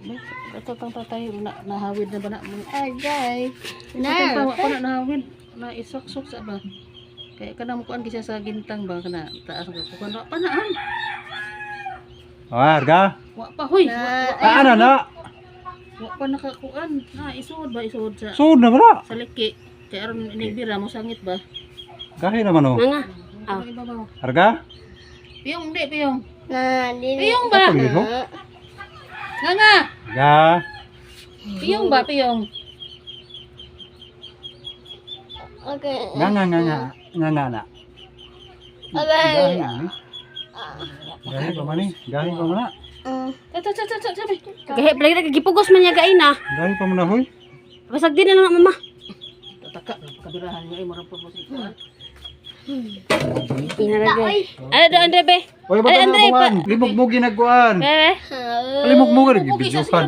Ito tang tatay na nahawid na ba na mo? Agay. Ito tawa ko na nahawid na isok-sok sa ba. Kaya kanang mukuan kisya sa gintang ba kana taas ka kuan pa naan. Arga. Wa pa hoy. Ano na? Wa pa nakakuan. Na isuod ba isuod sa Sud na ba? sa liki. Kaya aron inibira mo sangit ba? Gahi naman oh. Nga. Ah. Ibabaw. Arga? Piyong di piyong. Na, dili. Piyong ba? Pagliko? Nga. Ga. Piyong ba piyong? Okay. Nga na. Agay. Gahi ni. Gahi pa man ni. Gahi pa man na. Sabi. Kagahip lagi na kagipugos man niya gaina. Gahi pa man na hoy. Basag din na mama. Tataka kabirahan niya ay murag po mo sa Inaragay. Ano do Andre be? Oy, bata Andre, na kuan. Limog mo ginagkuan. Bebe. Limog mo gid videohan.